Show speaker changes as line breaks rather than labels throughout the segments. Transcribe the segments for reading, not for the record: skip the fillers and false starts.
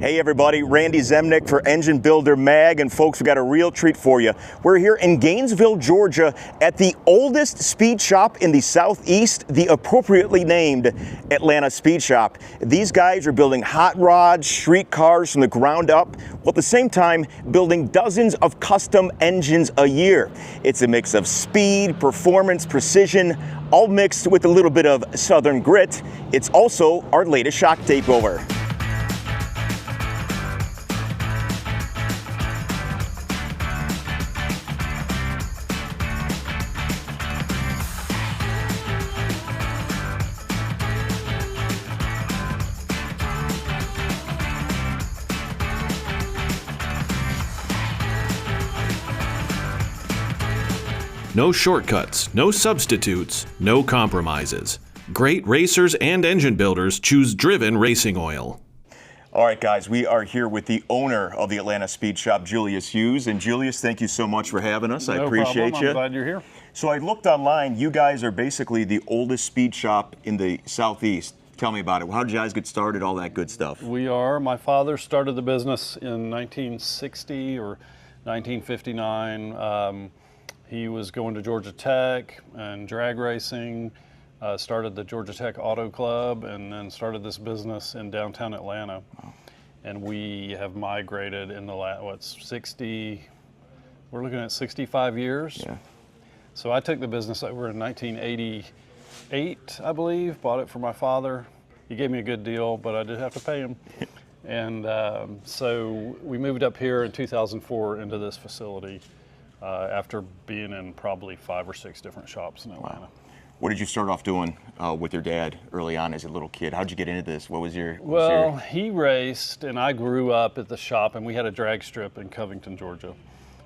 Hey everybody, Randy Zemnick for Engine Builder Mag, and folks, we got a real treat for you. We're here in Gainesville, Georgia at the oldest speed shop in the Southeast, the appropriately named Atlanta Speed Shop. These guys are building hot rods, street cars from the ground up, while at the same time building dozens of custom engines a year. It's a mix of speed, performance, precision, all mixed with a little bit of Southern grit. It's also our latest Shop Takeover.
No shortcuts, no substitutes, no compromises. Great racers and engine builders choose Driven Racing Oil.
All right, guys, we are here with the owner of the Atlanta Speed Shop, Julius Hughes. And Julius, thank you so much for having us. I appreciate you.
I'm glad you're here.
So I looked online. You guys are basically the oldest speed shop in the Southeast. Tell me about it. How did you guys get started, all that good stuff?
We are. My father started the business in 1960 or 1959. He was going to Georgia Tech and drag racing, started the Georgia Tech Auto Club, and then started this business in downtown Atlanta. Wow. And we have migrated in the last, 60, we're looking at 65 years. Yeah. So I took the business over in 1988, I believe, bought it for my father. He gave me a good deal, but I did have to pay him. And so we moved up here in 2004 into this facility. After being in probably 5 or 6 different shops in Atlanta.
Wow. What did you start off doing with your dad early on as a little kid? How'd you get into this? What was your...
He raced, and I grew up at the shop, and we had a drag strip in Covington, Georgia.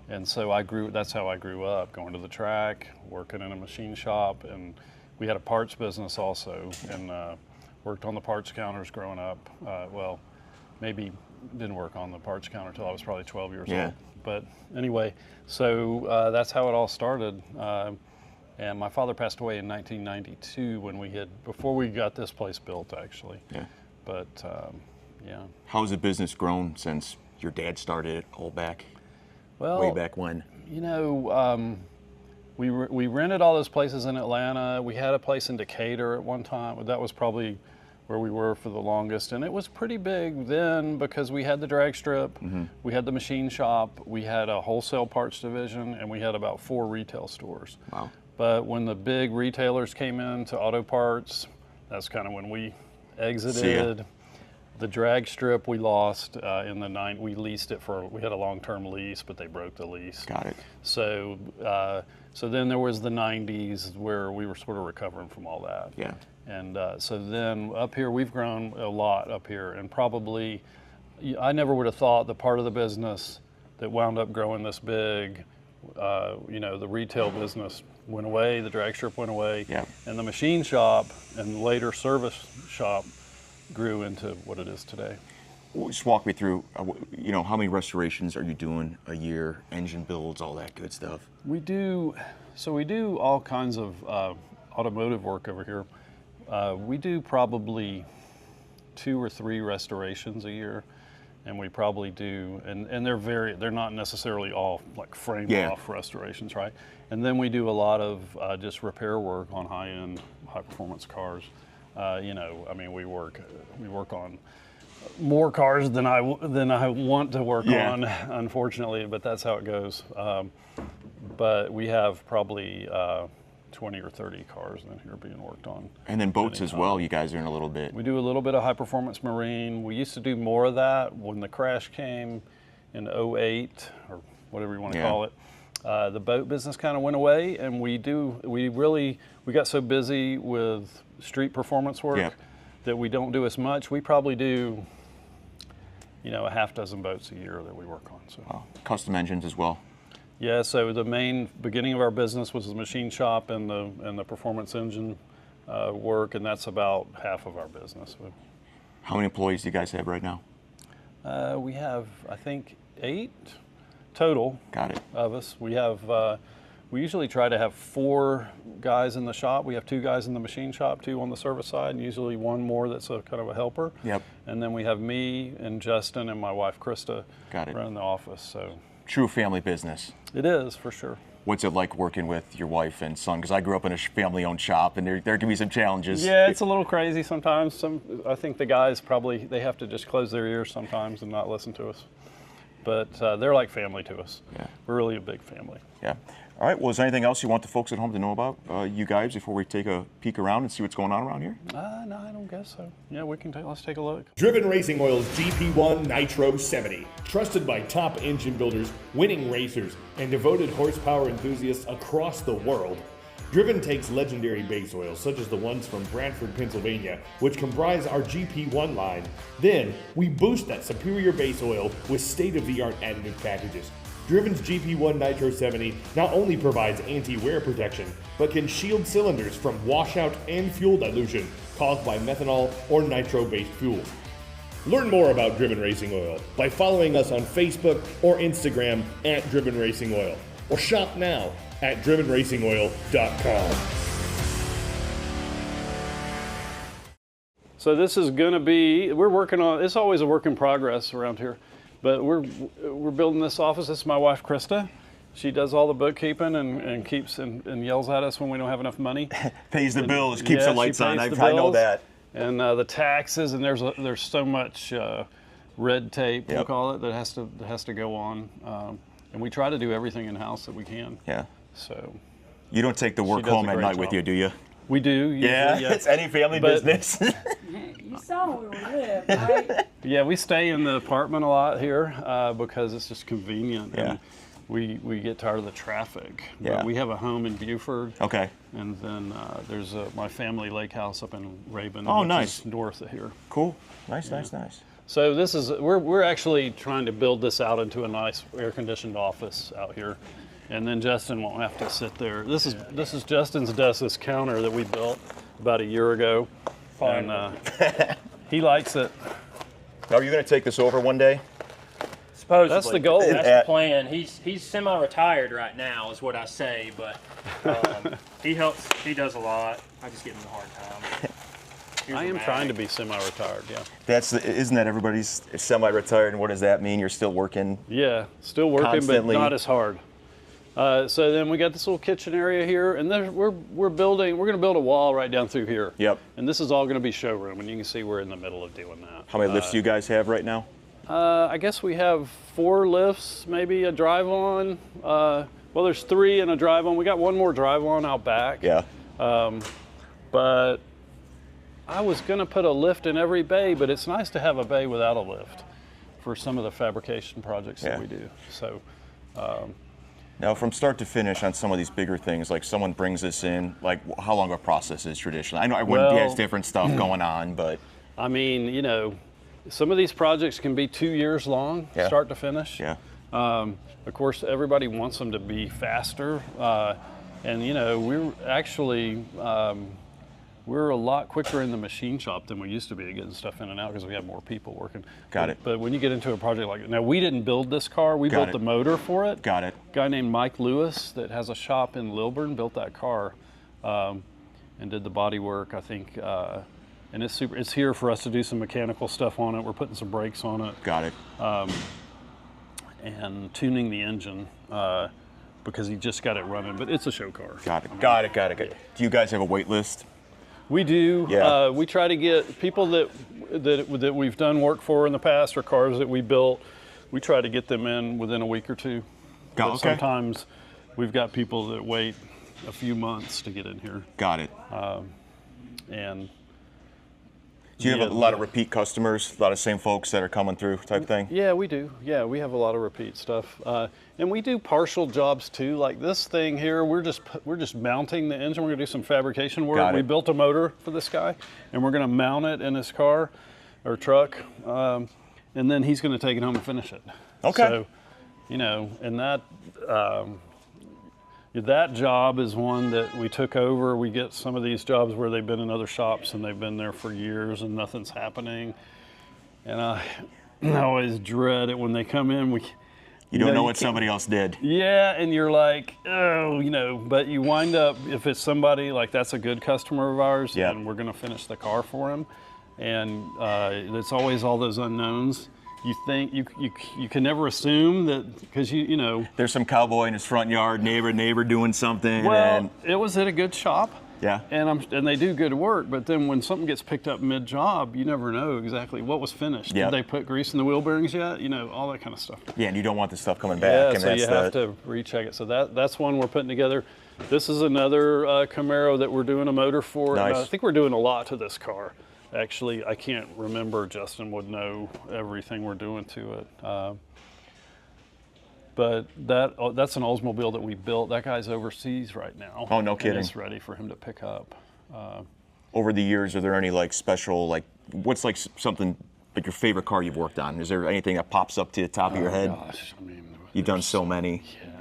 And so that's how I grew up, going to the track, working in a machine shop, and we had a parts business also, and worked on the parts counters growing up. Maybe didn't work on the parts counter until I was probably 12 years old. But anyway, so that's how it all started. And my father passed away in 1992 before we got this place built, actually. Yeah. But yeah.
How has the business grown since your dad started it all back? Well, way back when?
You know, we rented all those places in Atlanta. We had a place in Decatur at one time. That was probably where we were for the longest, and it was pretty big then because we had the drag strip, we had the machine shop, we had a wholesale parts division, and we had about 4 retail stores. Wow. But when the big retailers came into auto parts, that's kind of when we exited. The drag strip we lost in the we leased it we had a long-term lease, but they broke the lease.
Got it.
So, so then there was the 90s where we were sort of recovering from all that. Yeah. And so then up here, we've grown a lot up here, and probably, I never would have thought the part of the business that wound up growing this big, you know, the retail business went away, the drag strip went away, and the machine shop and later service shop grew into what it is today.
Just walk me through, you know, how many restorations are you doing a year, engine builds, all that good stuff?
We do all kinds of automotive work over here. We do probably 2 or 3 restorations a year, and we probably do, and they're not necessarily all like frame off restorations, right? And then we do a lot of just repair work on high-end, high-performance cars. You know, I mean, we work on more cars than I want to work on, unfortunately, but that's how it goes. But we have probably 20 or 30 cars in here being worked on.
And then boats as well, you guys are in a little bit.
We do a little bit of high performance marine. We used to do more of that when the crash came in '08 or whatever you want to call it. The boat business kind of went away, and we got so busy with street performance work that we don't do as much. We probably do, you know, a half dozen boats a year that we work on. So
custom engines as well.
Yeah, so the main beginning of our business was the machine shop and the performance engine work, and that's about half of our business.
How many employees do you guys have right now?
We have, I think, 8 total.
Got it.
Of us. We have we usually try to have 4 guys in the shop. We have 2 guys in the machine shop, 2 on the service side, and usually 1 more that's a kind of a helper.
Yep.
And then we have me and Justin and my wife Krista
Got it.
running the office. So
True family business.
it is, for sure.
What's it like working with your wife and son? Because I grew up in a family-owned shop, and there can be some challenges.
Yeah, it's a little crazy sometimes. I think the guys probably, they have to just close their ears sometimes and not listen to us. But they're like family to us.
Yeah.
We're really a big family.
Yeah. All right. Well, is there anything else you want the folks at home to know about you guys before we take a peek around and see what's going on around here?
No, I don't guess so. Yeah, let's take a look.
Driven Racing Oil's GP1 Nitro 70. Trusted by top engine builders, winning racers, and devoted horsepower enthusiasts across the world. Driven takes legendary base oils, such as the ones from Brantford, Pennsylvania, which comprise our GP1 line. Then, we boost that superior base oil with state-of-the-art additive packages. Driven's GP1 Nitro 70 not only provides anti-wear protection, but can shield cylinders from washout and fuel dilution caused by methanol or nitro-based fuels. Learn more about Driven Racing Oil by following us on Facebook or Instagram at Driven Racing Oil, or shop now at drivenracingoil.com.
So this is going to be, we're working on, it's always a work in progress around here, but we're building this office. This is my wife, Krista. She does all the bookkeeping and keeps and yells at us when we don't have enough money.
Pays the bills, keeps
Yeah,
the lights
she
on.
pays
I
the
know
bills.
that.
And the taxes, and there's so much red tape, we'll
Yep.
call it, that has to go on. And we try to do everything in house that we can.
Yeah.
So
You don't take the work
does a
home at
great
night with
job.
you, do you?
we do. Usually,
Yeah. It's any family
But-
business.
You saw where we live, right?
Yeah, we stay in the apartment a lot here because it's just convenient.
Yeah.
And we get tired of the traffic.
Yeah.
But we have a home in Buford.
Okay.
And then there's my family lake house up in Rabun.
Oh,
which
nice.
is north of here.
Cool. Nice.
So this is we're actually trying to build this out into a nice air-conditioned office out here, and then Justin won't have to sit there. This is Justin's desk, this counter that we built about a year ago, and he likes it.
Are you going to take this over one day?
Supposedly.
That's the goal.
That's the plan. He's semi-retired right now, is what I say, but he helps. He does a lot. I just give him a hard time. Here's
I
a
am
mag.
trying to be semi-retired. Yeah.
Isn't that everybody's semi-retired? And what does that mean? You're still working?
Yeah, still working,
Constantly.
but not as hard. So then we got this little kitchen area here, and then we're going to build a wall right down through here.
Yep.
And this is all going to be showroom, and you can see we're in the middle of doing that.
How many lifts do you guys have right now?
I guess we have 4 lifts, maybe a drive-on. Well, there's 3 and a drive-on. We got 1 more drive-on out back.
Yeah.
But I was going to put a lift in every bay, but it's nice to have a bay without a lift for some of the fabrication projects
Yeah.
that we do. So.
Now, from start to finish on some of these bigger things, like someone brings this in, like how long a process is traditionally? I know everyone has different stuff going on, but
I mean, some of these projects can be 2 years long,
Yeah.
start to finish.
yeah.
Of course, everybody wants them to be faster. And, we're actually, we're a lot quicker in the machine shop than we used to be at getting stuff in and out because we have more people working.
Got it.
But when you get into a project like, now we didn't build this car, we
Got
built
it.
the motor for it.
Got it.
A guy named Mike Lewis that has a shop in Lilburn built that car and did the body work, I think. And it's super. It's here for us to do some mechanical stuff on it. We're putting some brakes on it
Got it.
and tuning the engine because he just got it running. But it's a show car.
Got it. Do you guys have a wait list?
We do.
Yeah.
We try to get people that we've done work for in the past or cars that we built. We try to get them in within a week or two. But
Okay.
sometimes we've got people that wait a few months to get in here.
Got it.
And
Do you have
yeah,
a lot of repeat customers, a lot of same folks that are coming through type thing?
yeah, we do. Yeah, we have a lot of repeat stuff, and we do partial jobs too. Like this thing here, we're just mounting the engine. We're gonna do some fabrication work.
Got it.
We built a motor for this guy, and we're gonna mount it in his car or truck, and then he's gonna take it home and finish it.
Okay.
So, and that job is one that we took over. We get some of these jobs where they've been in other shops and they've been there for years and nothing's happening. And I always dread it when they come in.
You don't know
you
what
can't-
somebody else did.
Yeah, and you're like, oh, but you wind up, if it's somebody like that's a good customer of ours,
Yeah.
and we're going to finish the car for him, and it's always all those unknowns. You think you can never assume that because you know.
There's some cowboy in his front yard, neighbor doing something.
Well,
and
it was at a good shop.
yeah.
And they do good work, but then when something gets picked up mid-job, you never know exactly what was finished.
Yep.
Did they put grease in the wheel bearings yet? All that kind of stuff.
Yeah, and you don't want the stuff coming back.
Yeah,
and
so you have to recheck it. So that's one we're putting together. This is another Camaro that we're doing a motor for.
Nice.
And I think we're doing a lot to this car. Actually, I can't remember. Justin would know everything we're doing to it. But that's an Oldsmobile that we built. That guy's overseas right now.
Oh, no kidding.
And it's ready for him to pick up.
Over the years, are there any like special, like what's like something like your favorite car you've worked on? Is there anything that pops up to the top of your head?
Gosh, I mean,
You've done so many.
Yeah,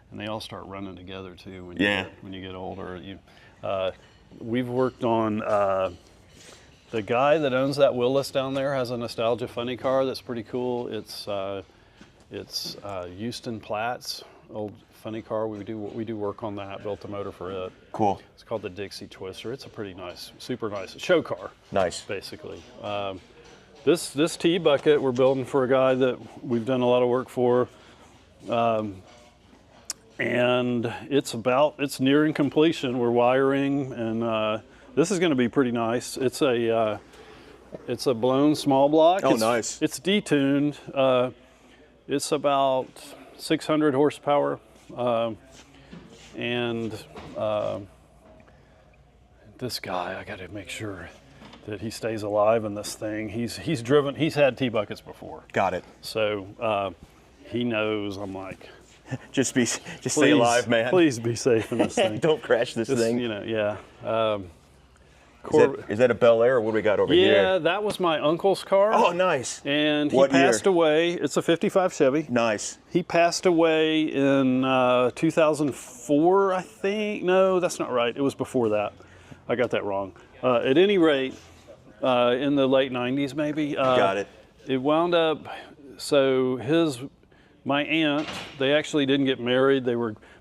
and they all start running together too when you get older. We've worked on the guy that owns that Willis down there has a nostalgia funny car that's pretty cool. It's Houston Platt's old funny car. We do work on that. Built a motor for it.
Cool.
It's called the Dixie Twister. It's a pretty nice, super nice show car.
Nice.
Basically. This T bucket we're building for a guy that we've done a lot of work for. And it's nearing completion. We're wiring, and this is going to be pretty nice. It's a blown small block.
Oh, nice.
It's detuned. It's about 600 horsepower, and this guy, I got to make sure that he stays alive in this thing. He's had T buckets before.
Got it.
So he knows. I'm like,
Just stay
please,
alive, man.
Please be safe in this thing.
Don't crash this thing.
Yeah.
Is that a Bel Air or what do we got over here?
Yeah, that was my uncle's car.
Oh, nice.
And he
What year?
passed away. It's a 55 Chevy.
Nice.
He passed away in 2004, I think. No, that's not right. It was before that. I got that wrong. At any rate, in the late 90s maybe.
Got it.
It wound up, so my aunt, they actually didn't get married.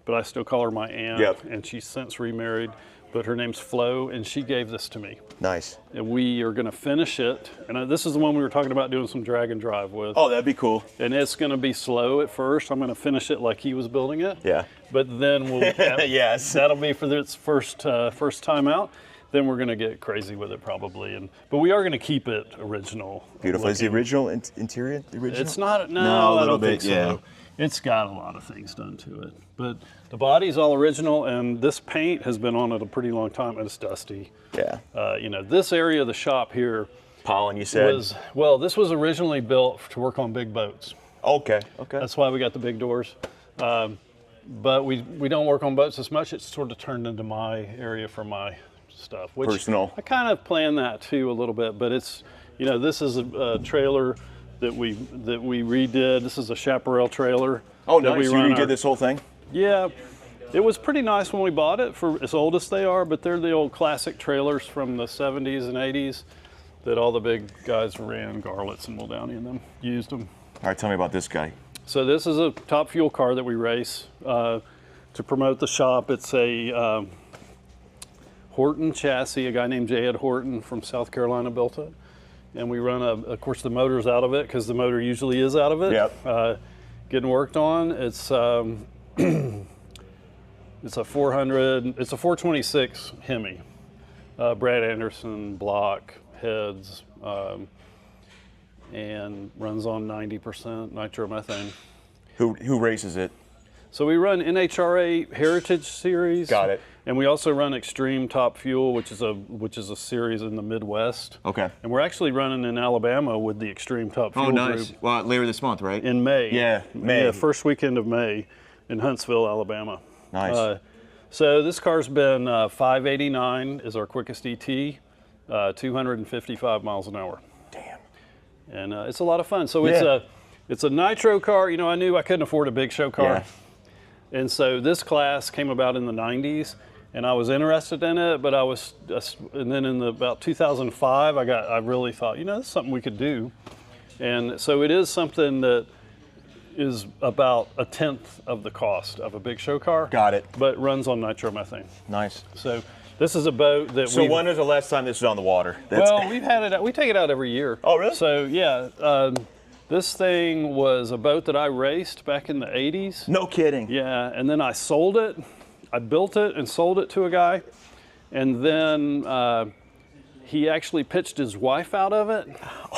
But I still call her my aunt.
Yep.
And she's since remarried. But her name's Flo, and she gave this to me.
Nice.
And we are going to finish it. And this is the one we were talking about doing some drag and drive with.
Oh, that'd be cool.
And it's going to be slow at first. I'm going to finish it like he was building it.
Yeah.
But then we'll.
Yes.
That'll be for its first time out. Then we're going to get crazy with it probably. But we are going to keep it original.
Beautiful. Is the
looking.
original interior the original?
It's not. No,
No, a
I
little
don't
bit,
think so.
yeah.
It's got a lot of things done to it. But the body's all original, and this paint has been on it a pretty long time, and it's dusty.
Yeah.
This area of the shop here
Pollen, you said?
this was originally built to work on big boats.
Okay.
That's why we got the big doors. But we don't work on boats as much. It's sort of turned into my area for my stuff. Which
Personal.
I kind of planned that too a little bit, but it's, this is a trailer that we redid. This is a chaparral trailer.
Oh,
that
nice. You redid this whole thing?
Yeah. It was pretty nice when we bought it for as old as they are, but they're the old classic trailers from the 70s and 80s that all the big guys ran, Garlets and Muldowney in them, used them.
All right, tell me about this guy.
So this is a top fuel car that we race to promote the shop. It's a Horton chassis. A guy named J.Ed Horton from South Carolina built it. And we run, of course, the motor's out of it because the motor usually is out of it.
Yep.
Getting worked on. It's it's a 426 Hemi. Brad Anderson block heads and runs on 90% nitromethane.
Who races it?
So we run NHRA Heritage Series.
Got it.
And we also run Extreme Top Fuel, which is a series in the Midwest.
Okay.
And we're actually running in Alabama with the Extreme Top Fuel group
Well, later this month, right?
in May.
Yeah, May.
Yeah, first weekend of May in Huntsville, Alabama.
Nice.
So this car's been 589 is our quickest ET, 255 miles an hour.
Damn.
And it's a lot of fun. So
Yeah.
it's a nitro car. I knew I couldn't afford a big show car.
Yeah.
And so this class came about in the 90s, and I was interested in it, but and then in about 2005, I really thought, this is something we could do. And so it is something that is about 1/10 of the cost of a big show car.
Got it.
But runs on nitromethane.
Nice.
So this is a boat that
So when was the last time this was on the water?
Well, we've had it. We take it out every year.
Oh, really?
So yeah, this thing was a boat that I raced back in the '80s.
No kidding.
Yeah, and then I sold it. I built it and sold it to a guy, and then he actually pitched his wife out of it.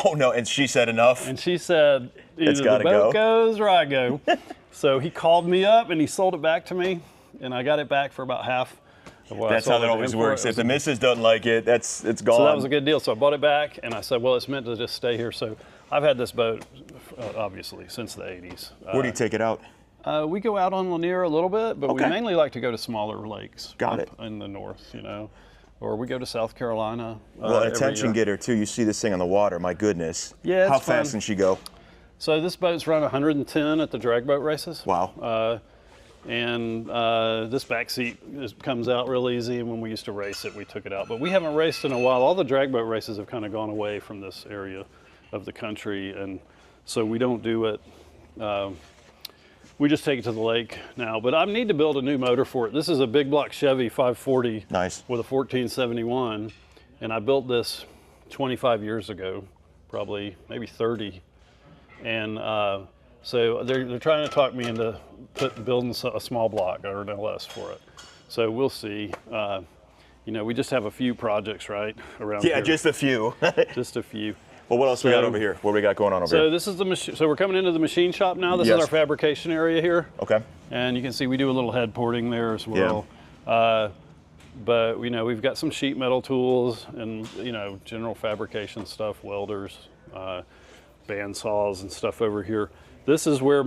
Oh no! And she said enough.
And she said, either the
gotta
boat
go.
goes or I go. So he called me up and he sold it back to me, and I got it back for about half of what
That's
I
how
sold
that
it
always
for.
works.
It
If
was
the missus doesn't like it, it's gone.
So that was a good deal. So I bought it back, and I said, well, it's meant to just stay here. So I've had this boat, obviously, since the '80s.
Where do you take it out?
We go out on Lanier a little bit, but
Okay.
we mainly like to go to smaller lakes.
Got it.
In the north, or we go to South Carolina.
Well,
every
attention
year.
getter too. You see this thing on the water. My goodness.
Yeah, it's
How
fun.
fast can she go?
So this boat's run 110 at the drag boat races.
Wow.
And this back seat comes out real easy, and when we used to race it, we took it out. But we haven't raced in a while. All the drag boat races have kind of gone away from this area of the country, and so we don't do it. We just take it to the lake now. But I need to build a new motor for it. This is a big block Chevy 540
Nice.
with a 1471, and I built this 25 years ago, probably maybe 30. And so they're trying to talk me into building a small block or an LS for it. So we'll see. We just have a few projects right around
Yeah,
here.
just a few.
Just a few.
Well, what else we got
So-
over here? What do we got going on over
So
here?
this is the machine. So we're coming into the machine shop now. This
Yes.
is our fabrication area here.
Okay.
And you can see we do a little head porting there as well. But we've got some sheet metal tools and general fabrication stuff, welders, band saws and stuff over here. This is where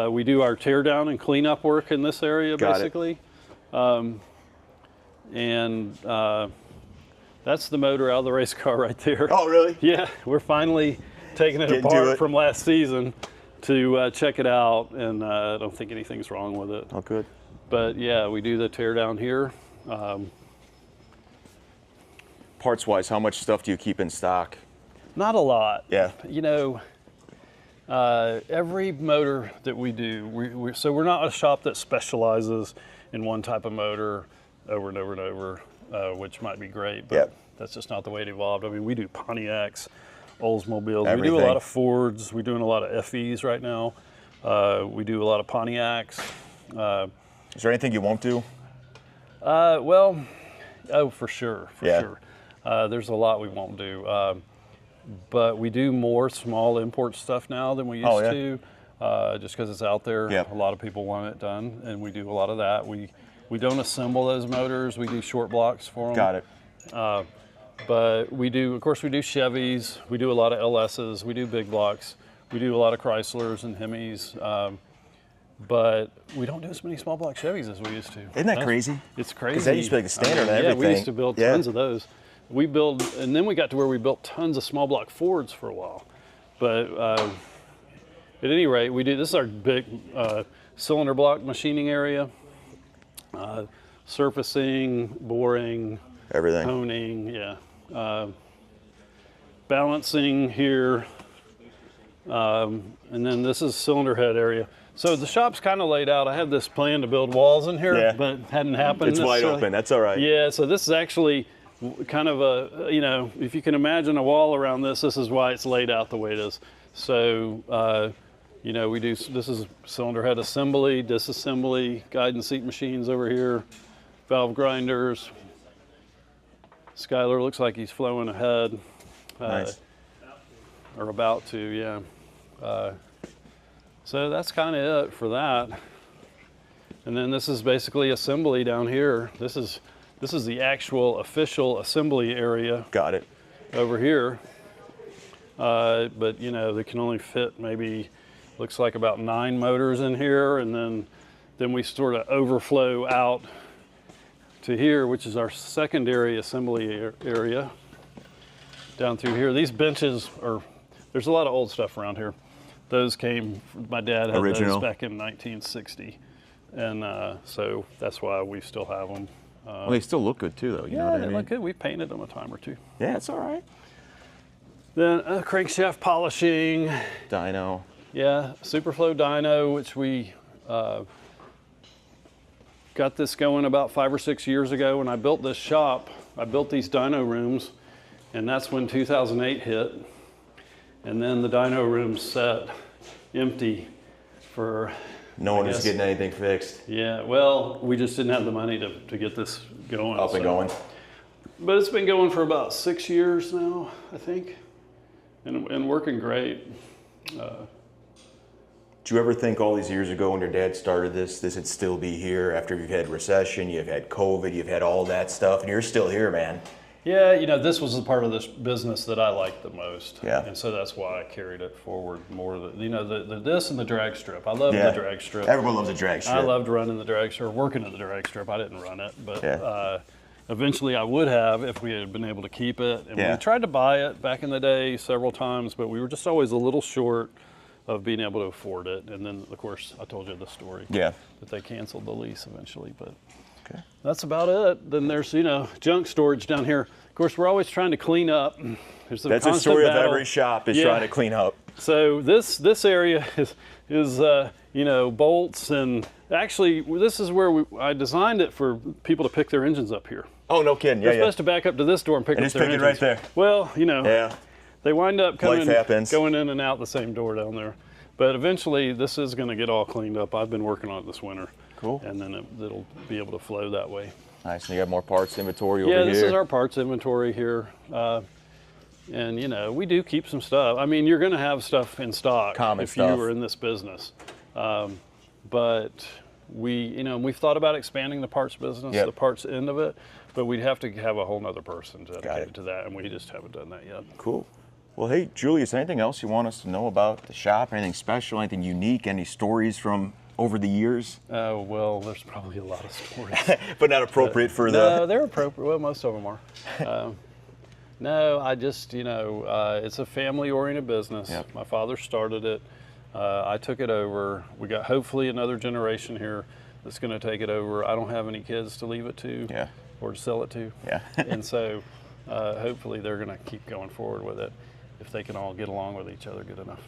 we do our tear down and cleanup work in this area,
Got it.
basically. That's the motor out of the race car right there.
Oh, really?
Yeah, we're finally taking it
Getting to
apart
it.
from last season to check it out, and I don't think anything's wrong with it.
Oh, good.
But yeah, we do the tear down here.
Parts-wise, how much stuff do you keep in stock?
Not a lot.
Yeah.
Every motor that we do, so we're not a shop that specializes in one type of motor over and over and over, which might be great, but
Yep.
that's just not the way it evolved. I mean, we do Pontiacs, Oldsmobiles, we do a
Everything.
lot of Fords, we're doing a lot of FEs right now. We do a lot of Pontiacs.
Is there anything you won't do?
For sure,
Yeah.
sure. There's a lot we won't do. But we do more small import stuff now than we used
Oh, yeah.
to, just because it's out there.
Yep.
A lot of people want it done, and we do a lot of that. We don't assemble those motors. We do short blocks for them.
Got it.
But we do, of course, we do Chevys. We do a lot of LSs. We do big blocks. We do a lot of Chryslers and Hemis. But we don't do as many small block Chevys as we used to.
Isn't that crazy?
It's crazy.
Because that used to be like the standard and
Yeah, we
everything.
used to build
Yeah.
tons of those. And then we got to where we built tons of small block Fords for a while. But at any rate, this is our big cylinder block machining area. Surfacing, boring,
Everything.
honing, balancing here. And then this is cylinder head area. So the shop's kind of laid out. I had this plan to build walls in here,
Yeah.
but hadn't happened.
It's wide
necessarily.
open. That's all right.
Yeah, so this is actually kind of if you can imagine a wall around this is why it's laid out the way it is. So, this is cylinder head assembly, disassembly, guide and seat machines over here, valve grinders. Skylar looks like he's flowing ahead.
Nice.
Or about to, yeah. So that's kind of it for that. And then this is basically assembly down here. This is the actual official assembly area
Got it.
over here. But they can only fit maybe, looks like about 9 motors in here, and then we sort of overflow out to here, which is our secondary assembly area down through here. These benches there's a lot of old stuff around here. Those my dad had
Original.
those back in 1960. And so that's why we still have them.
Well, they still look good too, though. You know
Yeah,
what I
they
mean?
look good. We painted them a time or two.
Yeah, it's all right.
Then crankshaft polishing,
Dyno.
Yeah, Superflow dyno, which we got this going about 5 or 6 years ago when I built this shop. I built these dyno rooms, and that's when 2008 hit. And then the dyno rooms sat empty for
No one was getting anything fixed.
Yeah, well, we just didn't have the money to get this going.
Up and going.
But it's been going for about 6 years now, I think, and working great.
Did you ever think all these years ago when your dad started this would still be here after you've had recession, you've had COVID, you've had all that stuff, and you're still here, man?
Yeah, you know, this was the part of this business that I liked the most.
Yeah.
And so that's why I carried it forward more. This and the drag strip. I love the drag strip.
Everyone loves a drag strip.
I loved running the drag strip, working at the drag strip. I didn't run it, but eventually I would have if we had been able to keep it. And we tried to buy it back in the day several times, but we were just always a little short of being able to afford it. And then, of course, I told you the story.
Yeah.
That they canceled the lease eventually, but that's about it. Then there's, you know, junk storage down here. Of course, we're always trying to clean up. There's
That's a story of every shop is trying to clean up.
So this area is you know, bolts, and actually this is where I designed it for people to pick their engines up here.
Oh, no kidding.
They're supposed to back up to this door and pick up their engines.
And just pick it right there.
Well, you know, they wind up going in and out the same door down there. But eventually this is going to get all cleaned up. I've been working on it this winter.
Cool.
And then it'll be able to flow that way.
Nice. And you got more parts inventory over here.
Yeah, this is our parts inventory here. And, you know, we do keep some stuff. I mean, you're going to have stuff in stock if you were in this business. But we've thought about expanding the parts business, the parts end of it, but we'd have to have a whole nother person dedicated to that, and we just haven't done that yet.
Cool. Well, hey, Julius, anything else you want us to know about the shop? Anything special, anything unique, any stories from over the years?
Well, there's probably a lot of stories.
But not appropriate for
No, they're appropriate. Well, most of them are. No, I just, you know, it's a family-oriented business.
Yep.
My father started it. I took it over. We got hopefully another generation here that's going to take it over. I don't have any kids to leave it to or to sell it to.
Yeah.
And so hopefully they're going to keep going forward with it if they can all get along with each other good enough.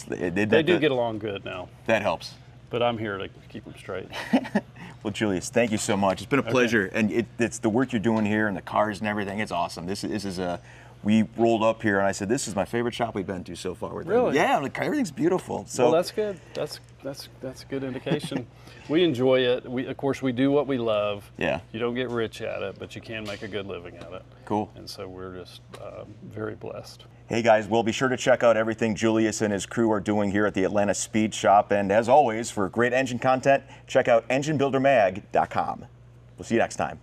They do get along good now.
That helps.
But I'm here to keep them straight.
Well, Julius, thank you so much. It's been a pleasure, and it's the work you're doing here and the cars and everything. It's awesome. This is we rolled up here and I said, this is my favorite shop we've been to so far.
Really?
Yeah, everything's beautiful. So
well, that's good. That's a good indication. We enjoy it. Of course, we do what we love.
Yeah.
You don't get rich at it, but you can make a good living at it.
Cool.
And so we're just very blessed.
Hey guys, we'll be sure to check out everything Julius and his crew are doing here at the Atlanta Speed Shop. And as always, for great engine content, check out enginebuildermag.com. We'll see you next time.